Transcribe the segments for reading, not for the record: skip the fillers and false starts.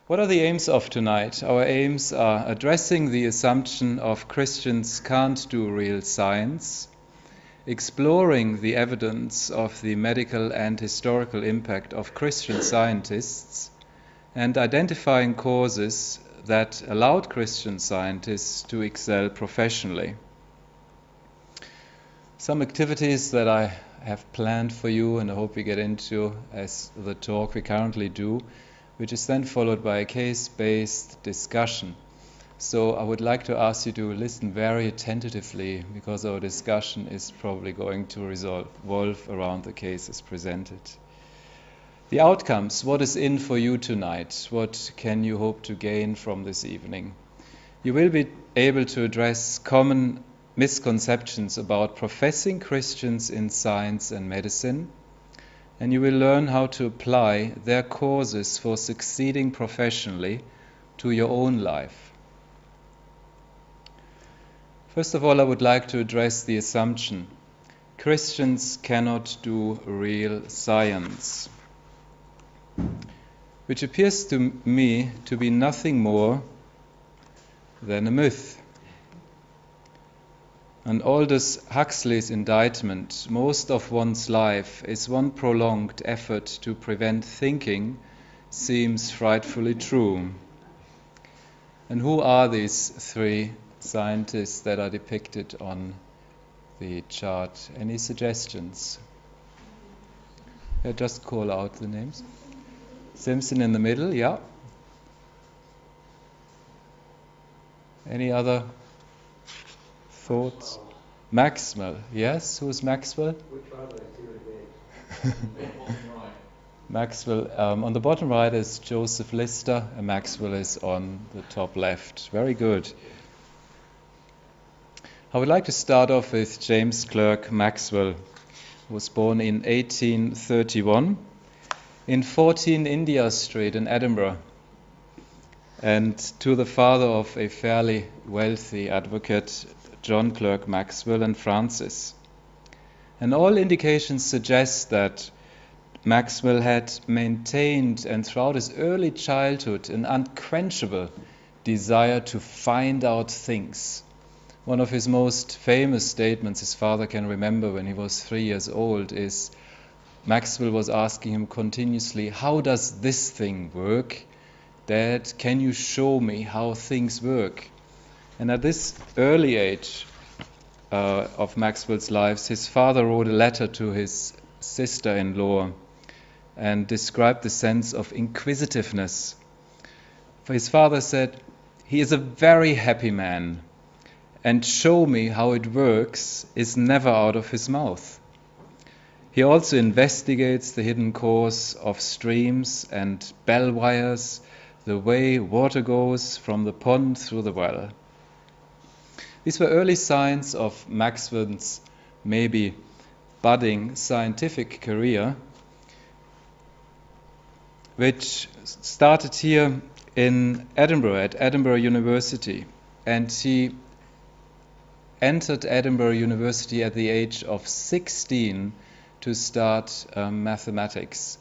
What are the aims of tonight? Our aims are addressing the assumption of Christians can't do real science, exploring the evidence of the medical and historical impact of Christian scientists, and identifying causes that allowed Christian scientists to excel professionally. Some activities that I have planned for you and I hope we get into as the talk we currently do, which is then followed by a case-based discussion. So I would like to ask you to listen very attentively because our discussion is probably going to revolve around the cases presented. The outcomes, what is in for you tonight? What can you hope to gain from this evening? You will be able to address common misconceptions about professing Christians in science and medicine, and you will learn how to apply their causes for succeeding professionally to your own life. First of all, I would like to address the assumption Christians cannot do real science, which appears to me to be nothing more than a myth. And Aldous Huxley's indictment, most of one's life is one prolonged effort to prevent thinking, seems frightfully true. And who are these three scientists that are depicted on the chart? Any suggestions? Just call out the names. Simpson in the middle, yeah. Any other thoughts? Maxwell, yes. Who's Maxwell? Maxwell, on the bottom right is Joseph Lister, and Maxwell is on the top left. Very good. I would like to start off with James Clerk Maxwell, who was born in 1831 in 14 India Street in Edinburgh, and to the father of a fairly wealthy advocate, John Clerk Maxwell and Francis. And all indications suggest that Maxwell had maintained, and throughout his early childhood, an unquenchable desire to find out things. One of his most famous statements his father can remember when he was 3 years old is Maxwell was asking him continuously, "How does this thing work? Dad, can you show me how things work?" And at this early age of Maxwell's life, his father wrote a letter to his sister-in-law and described the sense of inquisitiveness. For his father said, "He is a very happy man, and show me how it works is never out of his mouth." He also investigates the hidden course of streams and bell wires, the way water goes from the pond through the well. These were early signs of Maxwell's maybe budding scientific career, which started here in Edinburgh, at Edinburgh University. And he entered Edinburgh University at the age of 16 to start mathematics.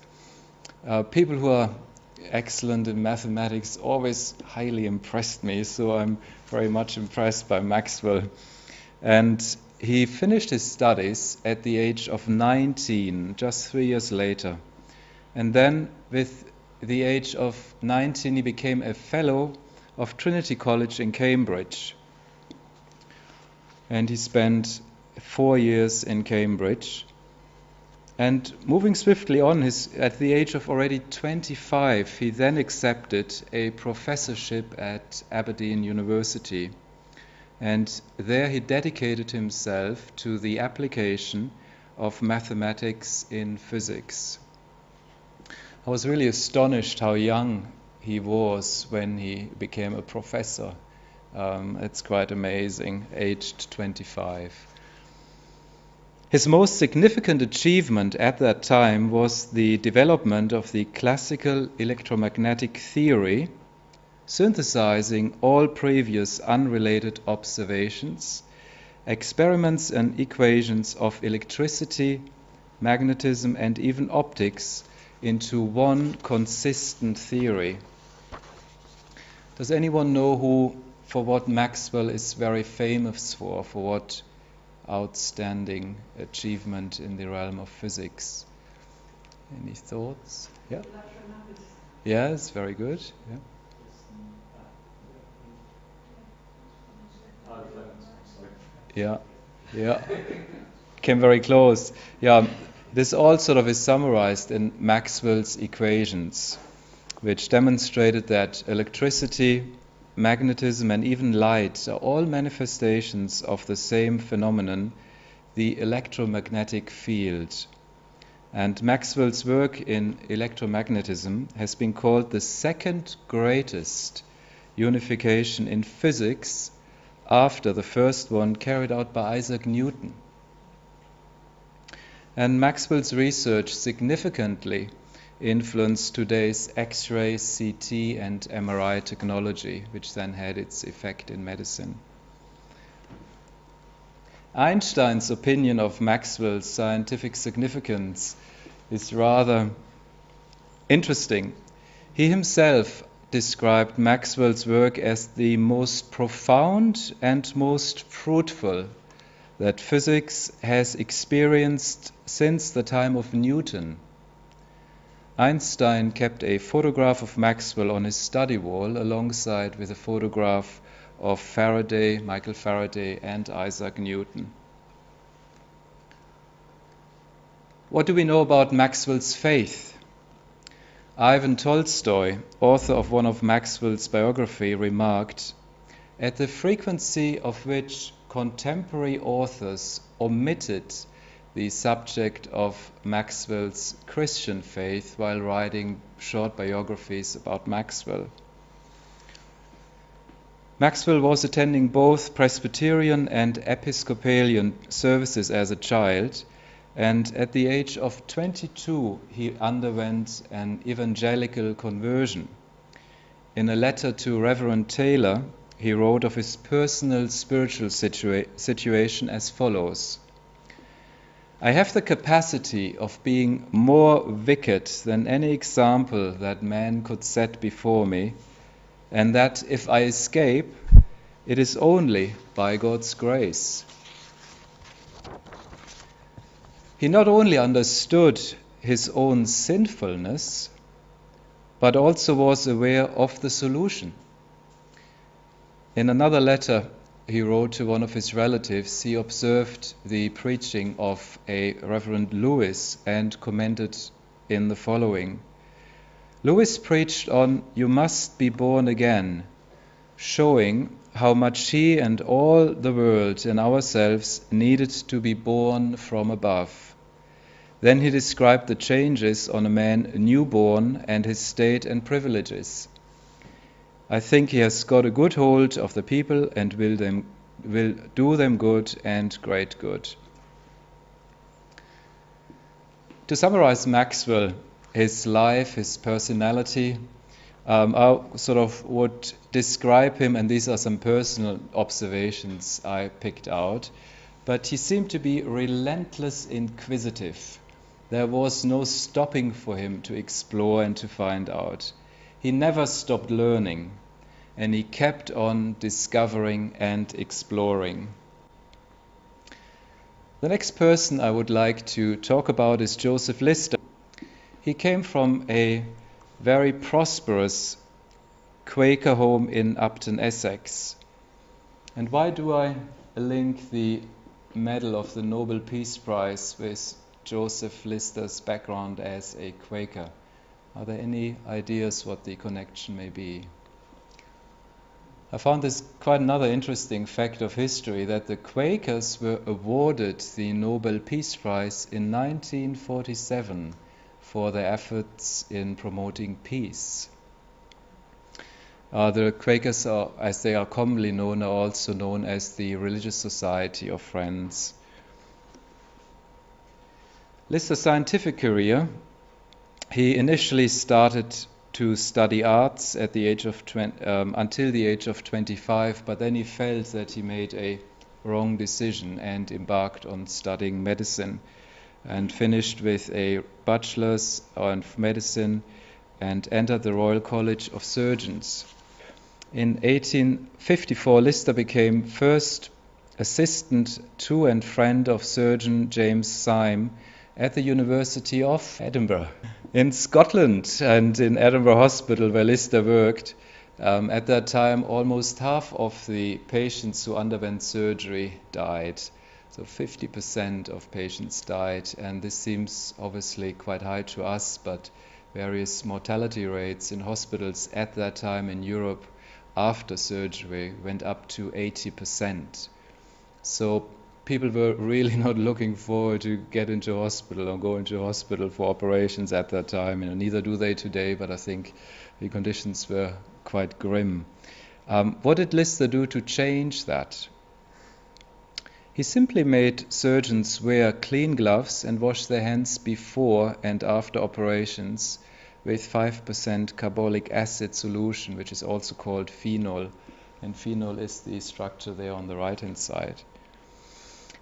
People who are excellent in mathematics always highly impressed me, so I'm very much impressed by Maxwell. And he finished his studies at the age of 19, just 3 years later. And then with the age of 19 he became a fellow of Trinity College in Cambridge. And he spent 4 years in Cambridge. And moving swiftly on, at the age of already 25, he then accepted a professorship at Aberdeen University. And there he dedicated himself to the application of mathematics in physics. I was really astonished how young he was when he became a professor. It's quite amazing, aged 25. His most significant achievement at that time was the development of the classical electromagnetic theory, synthesizing all previous unrelated observations, experiments and equations of electricity, magnetism, and even optics into one consistent theory. Does anyone know for what Maxwell is very famous for what outstanding achievement in the realm of physics? Any thoughts? Yeah. Yes, very good. Yeah. Yeah. Came very close. Yeah. This all sort of is summarized in Maxwell's equations, which demonstrated that electricity, magnetism, and even light are all manifestations of the same phenomenon, the electromagnetic field. And Maxwell's work in electromagnetism has been called the second greatest unification in physics after the first one carried out by Isaac Newton. And Maxwell's research significantly influenced today's X-ray, CT, and MRI technology, which then had its effect in medicine. Einstein's opinion of Maxwell's scientific significance is rather interesting. He himself described Maxwell's work as the most profound and most fruitful that physics has experienced since the time of Newton. Einstein kept a photograph of Maxwell on his study wall alongside with a photograph of Faraday, Michael Faraday, and Isaac Newton. What do we know about Maxwell's faith? Ivan Tolstoy, author of one of Maxwell's biography, remarked, "At the frequency of which contemporary authors omitted the subject of Maxwell's Christian faith while writing short biographies about Maxwell." Maxwell was attending both Presbyterian and Episcopalian services as a child, and at the age of 22 he underwent an evangelical conversion. In a letter to Reverend Taylor, he wrote of his personal spiritual situation as follows: "I have the capacity of being more wicked than any example that man could set before me, and that if I escape, it is only by God's grace." He not only understood his own sinfulness, but also was aware of the solution. In another letter he wrote to one of his relatives, he observed the preaching of a Reverend Lewis and commented in the following: "Lewis preached on 'You must be born again,' showing how much he and all the world and ourselves needed to be born from above. Then he described the changes on a man newborn and his state and privileges. I think he has got a good hold of the people and will do them good and great good." To summarize Maxwell, his life, his personality, I sort of would describe him, and these are some personal observations I picked out, but he seemed to be relentless inquisitive. There was no stopping for him to explore and to find out. He never stopped learning, and he kept on discovering and exploring. The next person I would like to talk about is Joseph Lister. He came from a very prosperous Quaker home in Upton, Essex. And why do I link the Medal of the Nobel Peace Prize with Joseph Lister's background as a Quaker? Are there any ideas what the connection may be? I found this quite another interesting fact of history, that the Quakers were awarded the Nobel Peace Prize in 1947 for their efforts in promoting peace. The Quakers, as they are commonly known, are also known as the Religious Society of Friends. Lister's scientific career: he initially started to study arts at the age of until the age of 25, but then he felt that he made a wrong decision and embarked on studying medicine, and finished with a bachelor's of medicine and entered the Royal College of Surgeons. In 1854, Lister became first assistant to and friend of surgeon James Syme at the University of Edinburgh. In Scotland and in Edinburgh Hospital, where Lister worked, at that time almost half of the patients who underwent surgery died. So 50% of patients died, and this seems obviously quite high to us, but various mortality rates in hospitals at that time in Europe after surgery went up to 80%. So people were really not looking forward to get into hospital or go into hospital for operations at that time. Neither do they today, but I think the conditions were quite grim. What did Lister do to change that? He simply made surgeons wear clean gloves and wash their hands before and after operations with 5% carbolic acid solution, which is also called phenol. And phenol is the structure there on the right-hand side.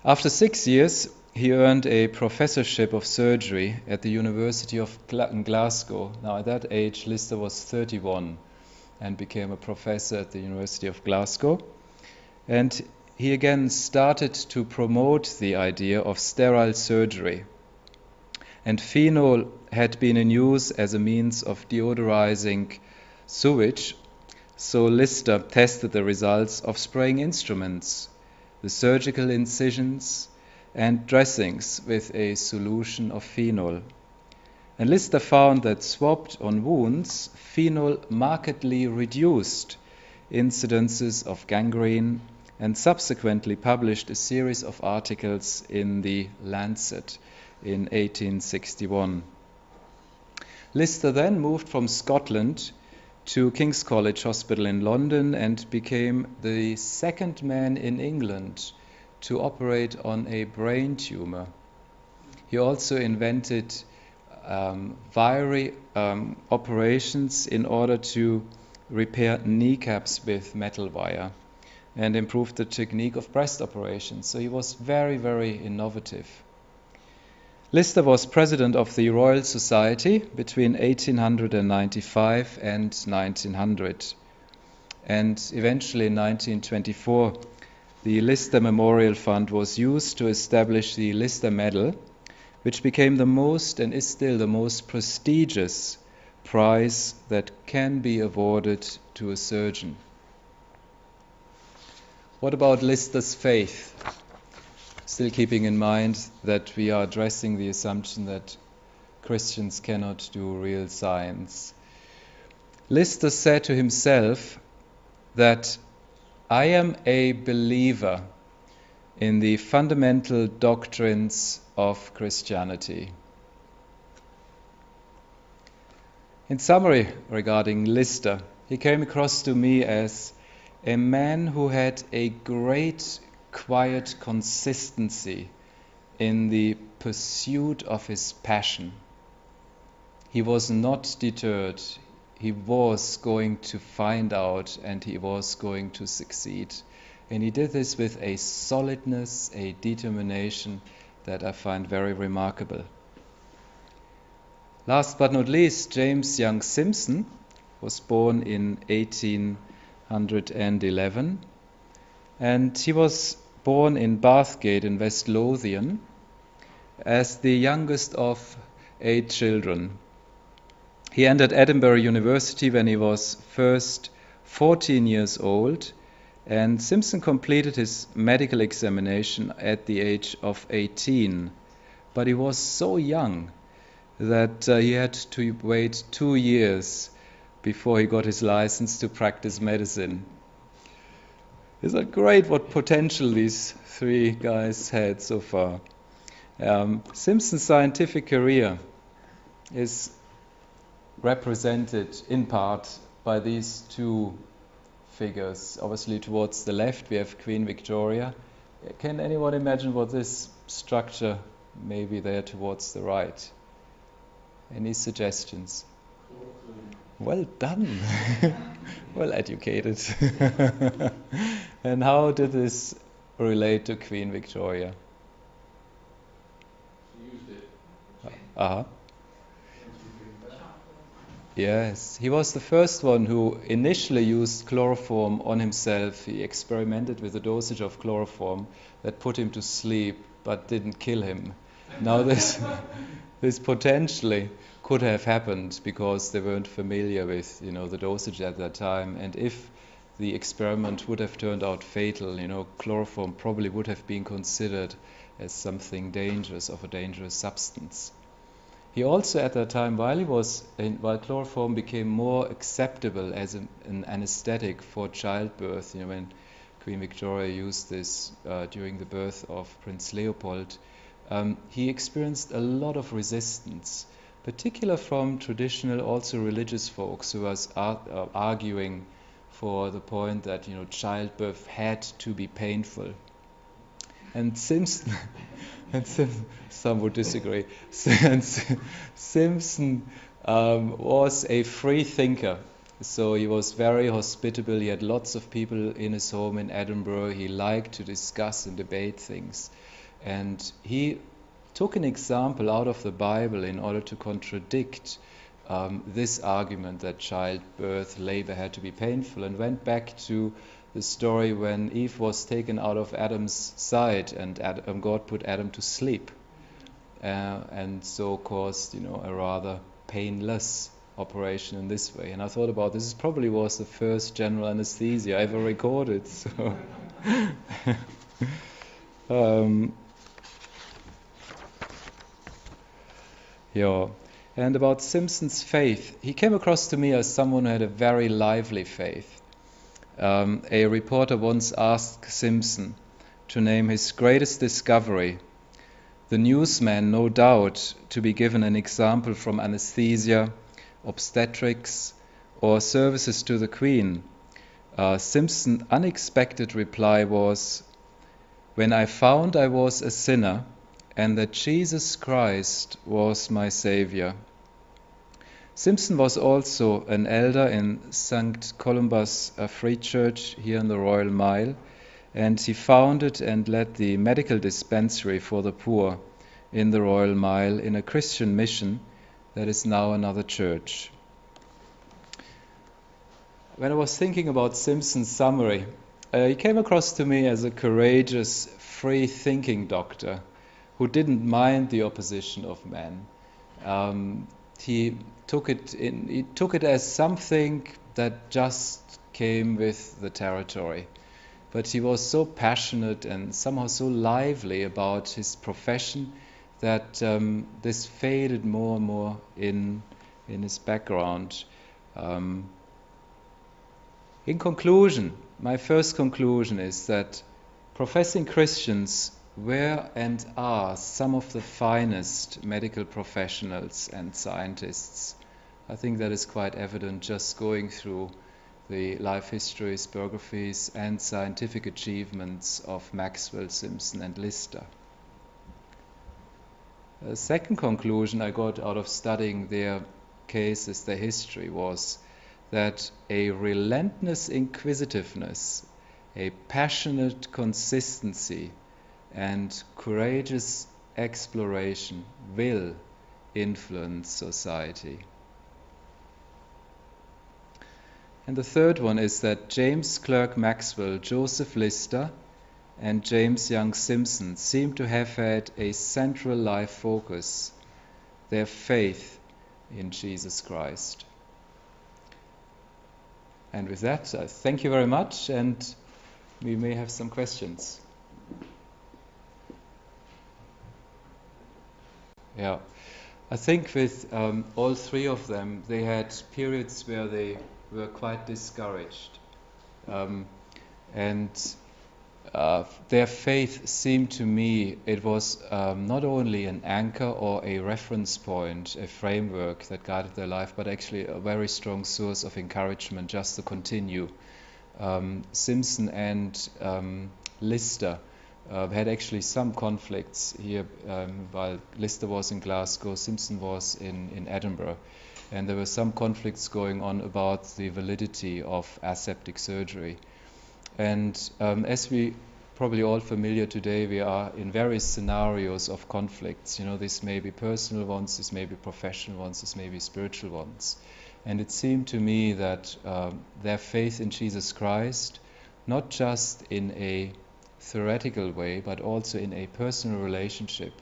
After 6 years, he earned a professorship of surgery at the University of Glasgow. Now, at that age, Lister was 31 and became a professor at the University of Glasgow. And he again started to promote the idea of sterile surgery. And phenol had been in use as a means of deodorizing sewage, so Lister tested the results of spraying instruments, the surgical incisions, and dressings with a solution of phenol. And Lister found that swabbed on wounds, phenol markedly reduced incidences of gangrene, and subsequently published a series of articles in the Lancet in 1861. Lister then moved from Scotland to King's College Hospital in London and became the second man in England to operate on a brain tumor. He also invented wiry operations in order to repair kneecaps with metal wire, and improved the technique of breast operations. So he was very, very innovative. Lister was president of the Royal Society between 1895 and 1900. And eventually in 1924, the Lister Memorial Fund was used to establish the Lister Medal, which became the most and is still the most prestigious prize that can be awarded to a surgeon. What about Lister's faith? Still keeping in mind that we are addressing the assumption that Christians cannot do real science. Lister said to himself that I am a believer in the fundamental doctrines of Christianity. In summary, regarding Lister, he came across to me as a man who had a great quiet consistency in the pursuit of his passion. He was not deterred. He was going to find out, and he was going to succeed. And he did this with a solidness, a determination that I find very remarkable. Last but not least, James Young Simpson was born in 1811, and he was born in Bathgate in West Lothian as the youngest of 8 children. He entered Edinburgh University when he was first 14 years old, and Simpson completed his medical examination at the age of 18. But he was so young that he had to wait 2 years before he got his license to practice medicine. Isn't that great what potential these 3 guys had so far? Simpson's scientific career is represented in part by these 2 figures. Obviously towards the left we have Queen Victoria. Can anyone imagine what this structure may be there towards the right? Any suggestions? Well done. Well educated. And how did this relate to Queen Victoria? She used it. Uh-huh. Yes, he was the first one who initially used chloroform on himself. He experimented with a dosage of chloroform that put him to sleep but didn't kill him. Now this potentially could have happened because they weren't familiar with, the dosage at that time. And if the experiment would have turned out fatal, chloroform probably would have been considered as something dangerous, of a dangerous substance. He also, at that time, while chloroform became more acceptable as an anesthetic for childbirth, when Queen Victoria used this during the birth of Prince Leopold, he experienced a lot of resistance, particularly from traditional, also religious folks who was arguing for the point that childbirth had to be painful. And Simpson, some would disagree. And Simpson was a free thinker, so he was very hospitable. He had lots of people in his home in Edinburgh. He liked to discuss and debate things, and he took an example out of the Bible in order to contradict this argument that childbirth, labor had to be painful, and went back to the story when Eve was taken out of Adam's side and God put Adam to sleep, and so caused a rather painless operation in this way. And I thought about this probably was the first general anesthesia ever recorded. So yeah. And about Simpson's faith, he came across to me as someone who had a very lively faith. A reporter once asked Simpson to name his greatest discovery. The newsman, no doubt, to be given an example from anesthesia, obstetrics, or services to the Queen. Simpson's unexpected reply was, "When I found I was a sinner and that Jesus Christ was my Savior." Simpson was also an elder in St. Columba's Free Church here in the Royal Mile, and he founded and led the medical dispensary for the poor in the Royal Mile in a Christian mission that is now another church. When I was thinking about Simpson's summary, he came across to me as a courageous, free-thinking doctor who didn't mind the opposition of men. He took it as something that just came with the territory. But he was so passionate and somehow so lively about his profession that this faded more and more in his background. In conclusion, my first conclusion is that professing Christians were and are some of the finest medical professionals and scientists. I think that is quite evident just going through the life histories, biographies, and scientific achievements of Maxwell, Simpson, and Lister. The second conclusion I got out of studying their cases, their history, was that a relentless inquisitiveness, a passionate consistency, and courageous exploration will influence society. And the third one is that James Clerk Maxwell, Joseph Lister, and James Young Simpson seem to have had a central life focus, their faith in Jesus Christ. And with that, I thank you very much, and we may have some questions. Yeah, I think with all three of them, they had periods where they were quite discouraged. And their faith seemed to me, it was not only an anchor or a reference point, a framework that guided their life, but actually a very strong source of encouragement just to continue. Simpson and Lister had actually some conflicts here while Lister was in Glasgow, Simpson was in Edinburgh. And there were some conflicts going on about the validity of aseptic surgery. And as we probably all familiar today, we are in various scenarios of conflicts. This may be personal ones, this may be professional ones, this may be spiritual ones. And it seemed to me that their faith in Jesus Christ, not just in a theoretical way, but also in a personal relationship,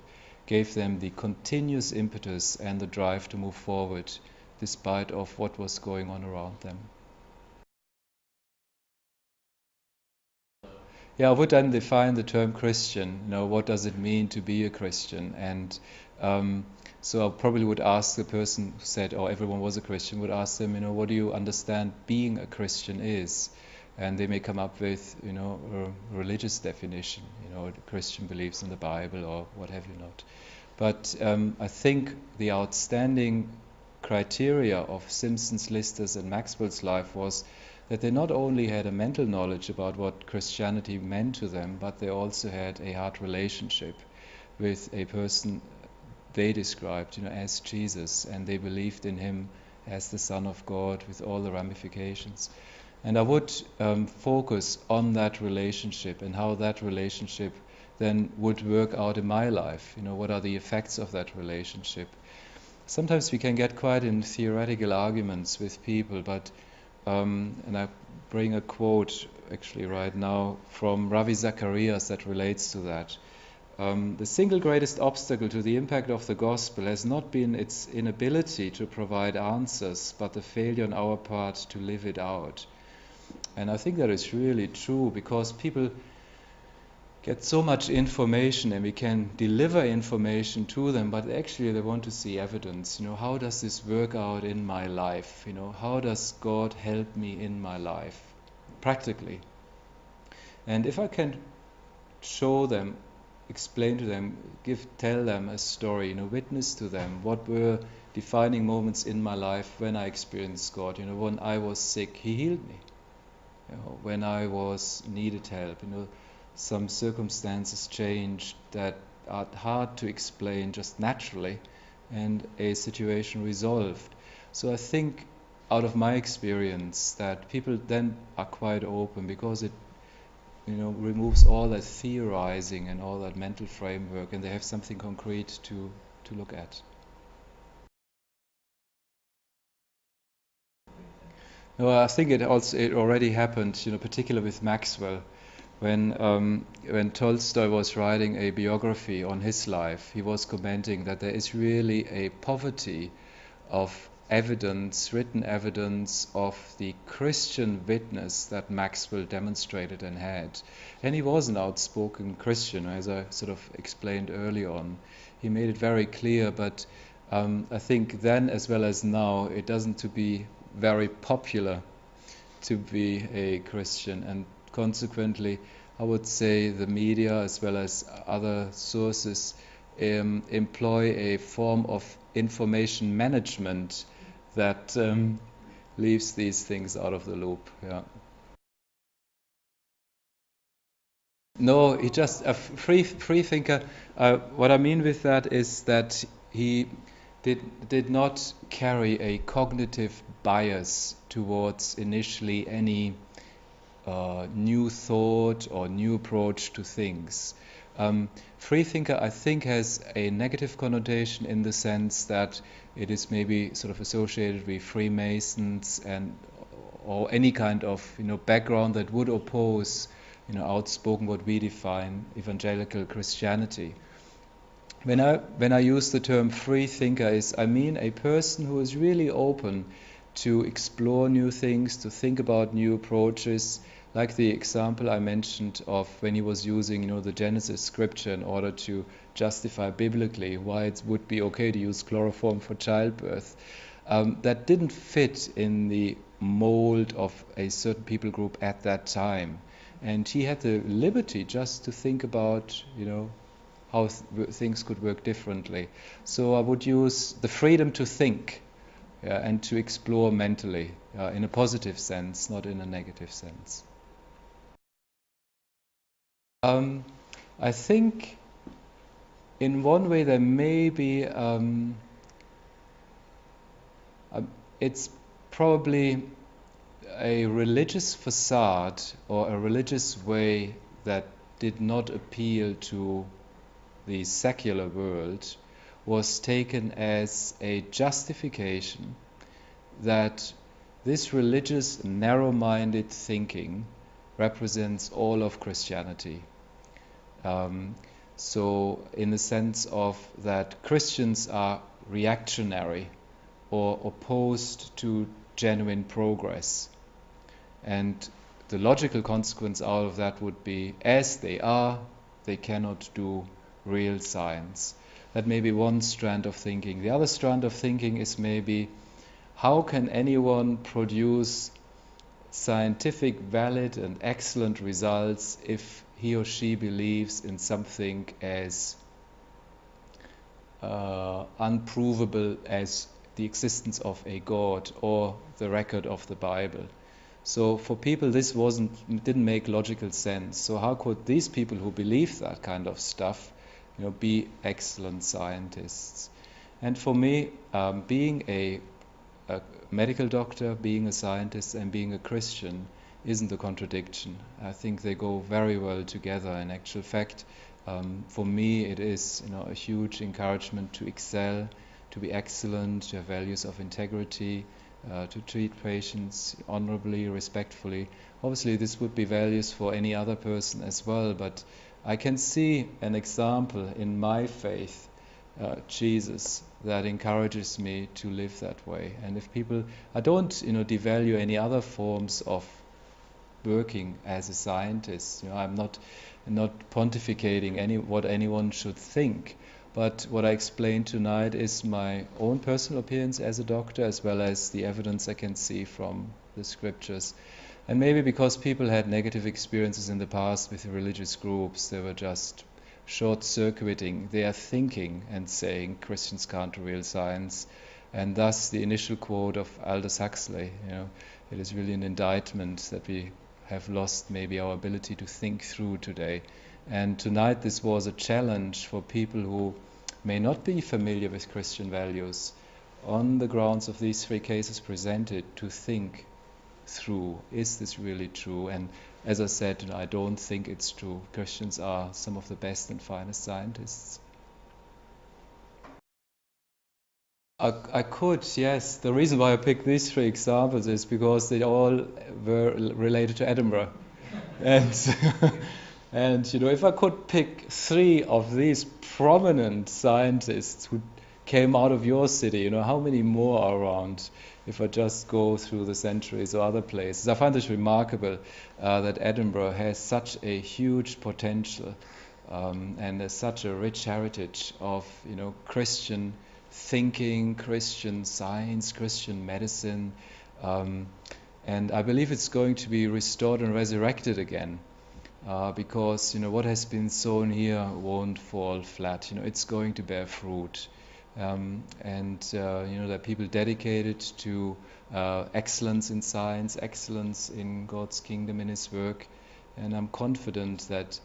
gave them the continuous impetus and the drive to move forward despite of what was going on around them. Yeah, I would then define the term Christian. What does it mean to be a Christian? And so I probably would ask the person who said, "Oh, everyone was a Christian," would ask them, what do you understand being a Christian is? And they may come up with, a religious definition. The Christian believes in the Bible or what have you not. But I think the outstanding criteria of Simpson's, Lister's, and Maxwell's life was that they not only had a mental knowledge about what Christianity meant to them, but they also had a heart relationship with a person they described, as Jesus, and they believed in him as the Son of God with all the ramifications. And I would focus on that relationship and how that relationship then would work out in my life. What are the effects of that relationship? Sometimes we can get quite in theoretical arguments with people, but and I bring a quote actually right now from Ravi Zacharias that relates to that. The single greatest obstacle to the impact of the gospel has not been its inability to provide answers, but the failure on our part to live it out. And I think that is really true, because people get so much information and we can deliver information to them, but actually they want to see evidence. How does this work out in my life? How does God help me in my life practically? And if I can show them, explain to them, tell them a story, witness to them what were defining moments in my life when I experienced God. When I was sick, he healed me. When I was needed help, some circumstances changed that are hard to explain just naturally, and a situation resolved. So I think, out of my experience, that people then are quite open, because it removes all that theorizing and all that mental framework, and they have something concrete to look at. No, I think it already happened, particularly with Maxwell. When Tolstoy was writing a biography on his life, he was commenting that there is really a poverty of evidence, written evidence of the Christian witness that Maxwell demonstrated and had. And he was an outspoken Christian, as I sort of explained early on. He made it very clear, but I think then as well as now, it doesn't to be very popular to be a Christian, and consequently, I would say the media as well as other sources employ a form of information management that leaves these things out of the loop. Yeah. No, he just a free thinker. What I mean with that is that he did not carry a cognitive bias towards initially any new thought or new approach to things. Free thinker, I think, has a negative connotation in the sense that it is maybe sort of associated with Freemasons or any kind of background that would oppose outspoken what we define evangelical Christianity. When I use the term free thinker, I mean a person who is really open to explore new things, to think about new approaches, like the example I mentioned of when he was using the Genesis scripture in order to justify biblically why it would be okay to use chloroform for childbirth. That didn't fit in the mold of a certain people group at that time. And he had the liberty just to think about, how things could work differently. So I would use the freedom to think, and to explore mentally, in a positive sense, not in a negative sense. I think in one way there may be, it's probably a religious facade or a religious way that did not appeal to the secular world, was taken as a justification that this religious, narrow-minded thinking represents all of Christianity. So in the sense of that Christians are reactionary or opposed to genuine progress. And the logical consequence out of that would be, as they are, they cannot do real science. That may be one strand of thinking. The other strand of thinking is maybe, how can anyone produce scientific, valid and excellent results if he or she believes in something as unprovable as the existence of a God or the record of the Bible? So for people this didn't make logical sense. So how could these people who believe that kind of stuff, be excellent scientists? And for me, being a medical doctor, being a scientist and being a Christian isn't a contradiction. I think they go very well together. In actual fact, for me it is a huge encouragement to excel, to be excellent, to have values of integrity, to treat patients honorably, respectfully. Obviously this would be values for any other person as well, but I can see an example in my faith, Jesus, that encourages me to live that way. And if people, I don't devalue any other forms of working as a scientist. I'm not pontificating what anyone should think. But what I explained tonight is my own personal opinions as a doctor, as well as the evidence I can see from the scriptures. And maybe because people had negative experiences in the past with religious groups, they were just short-circuiting their thinking and saying Christians can't do real science. And thus the initial quote of Aldous Huxley, it is really an indictment that we have lost maybe our ability to think through today. And tonight this was a challenge for people who may not be familiar with Christian values, on the grounds of these three cases presented, to think through, is this really true? And as I said, I don't think it's true. Christians are some of the best and finest scientists. I could, yes. The reason why I picked these three examples is because they all were related to Edinburgh. And and if I could pick three of these prominent scientists who came out of your city, how many more are around if I just go through the centuries or other places? I find this remarkable that Edinburgh has such a huge potential and has such a rich heritage of Christian thinking, Christian science, Christian medicine, and I believe it's going to be restored and resurrected again. Because what has been sown here won't fall flat. It's going to bear fruit, and there are people dedicated to excellence in science, excellence in God's kingdom, in His work, and I'm confident that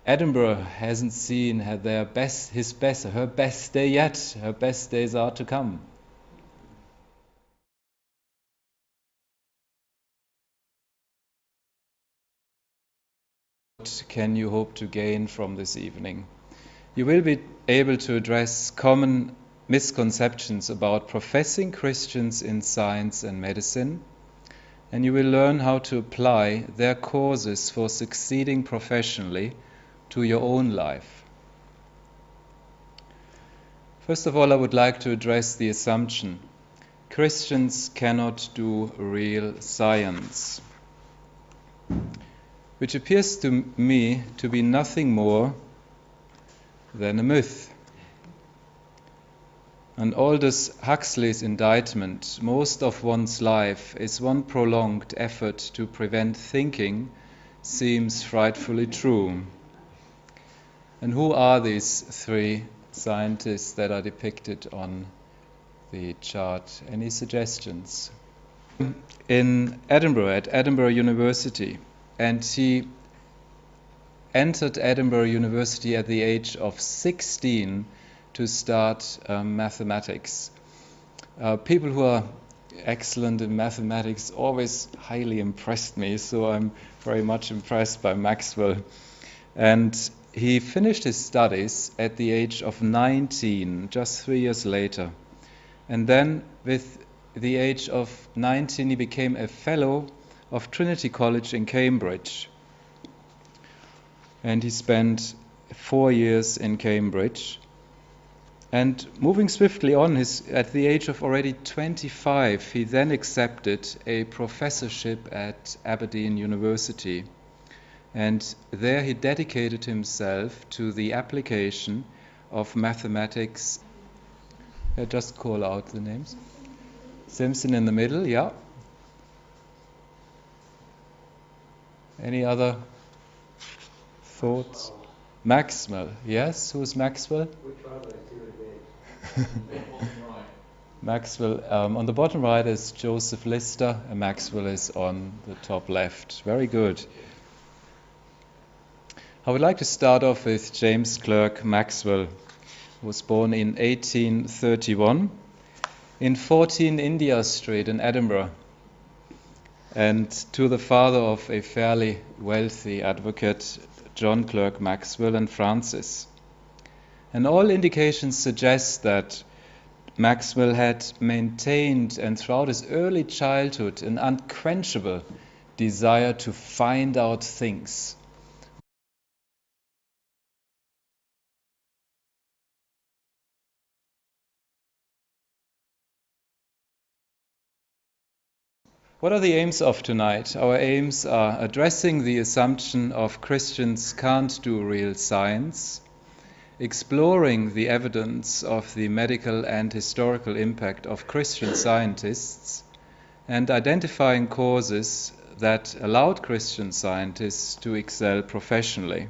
Edinburgh hasn't seen her best day yet. Her best days are to come. What can you hope to gain from this evening? You will be able to address common misconceptions about professing Christians in science and medicine, and you will learn how to apply their causes for succeeding professionally to your own life. First of all, I would like to address the assumption: Christians cannot do real science, which appears to me to be nothing more than a myth. And Aldous Huxley's indictment, most of one's life is one prolonged effort to prevent thinking, seems frightfully true. And who are these three scientists that are depicted on the chart? Any suggestions? In Edinburgh, at Edinburgh University, and he entered Edinburgh University at the age of 16 to start mathematics. People who are excellent in mathematics always highly impressed me, so I'm very much impressed by Maxwell. And he finished his studies at the age of 19, just 3 years later. And then with the age of 19, he became a fellow of Trinity College in Cambridge. And he spent 4 years in Cambridge. And moving swiftly on, at the age of already 25, he then accepted a professorship at Aberdeen University. And there he dedicated himself to the application of mathematics. Just call out the names. Simpson in the middle, yeah. Any other thoughts? Maxwell, yes. Who's Maxwell? Maxwell, on the bottom right is Joseph Lister, and Maxwell is on the top left. Very good. I would like to start off with James Clerk Maxwell, who was born in 1831 in 14 India Street in Edinburgh, and to the father of a fairly wealthy advocate, John Clerk Maxwell and Francis. And all indications suggest that Maxwell had maintained, and throughout his early childhood, an unquenchable desire to find out things. What are the aims of tonight? Our aims are addressing the assumption of Christians can't do real science, exploring the evidence of the medical and historical impact of Christian scientists, and identifying causes that allowed Christian scientists to excel professionally.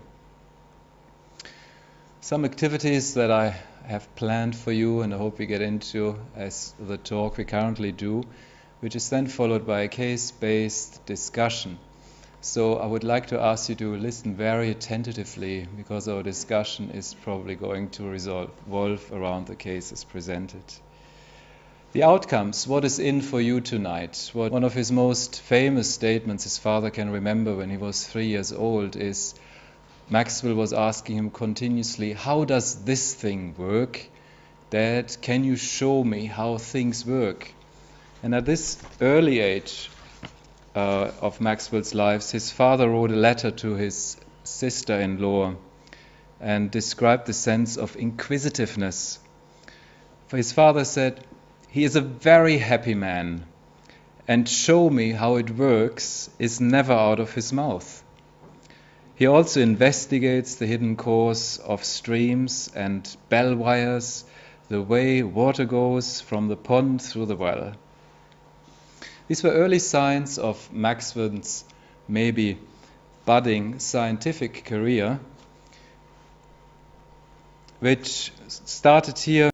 Some activities that I have planned for you, and I hope we get into as the talk we currently do, which is then followed by a case-based discussion. So I would like to ask you to listen very attentively, because our discussion is probably going to revolve around the cases presented. The outcomes, what is in for you tonight? One of his most famous statements his father can remember when he was 3 years old is, Maxwell was asking him continuously, how does this thing work? Dad, can you show me how things work? And at this early age of Maxwell's life, his father wrote a letter to his sister-in-law and described the sense of inquisitiveness. For his father said, he is a very happy man, and show me how it works is never out of his mouth. He also investigates the hidden course of streams and bell wires, the way water goes from the pond through the well. These were early signs of Maxwell's maybe budding scientific career, which started here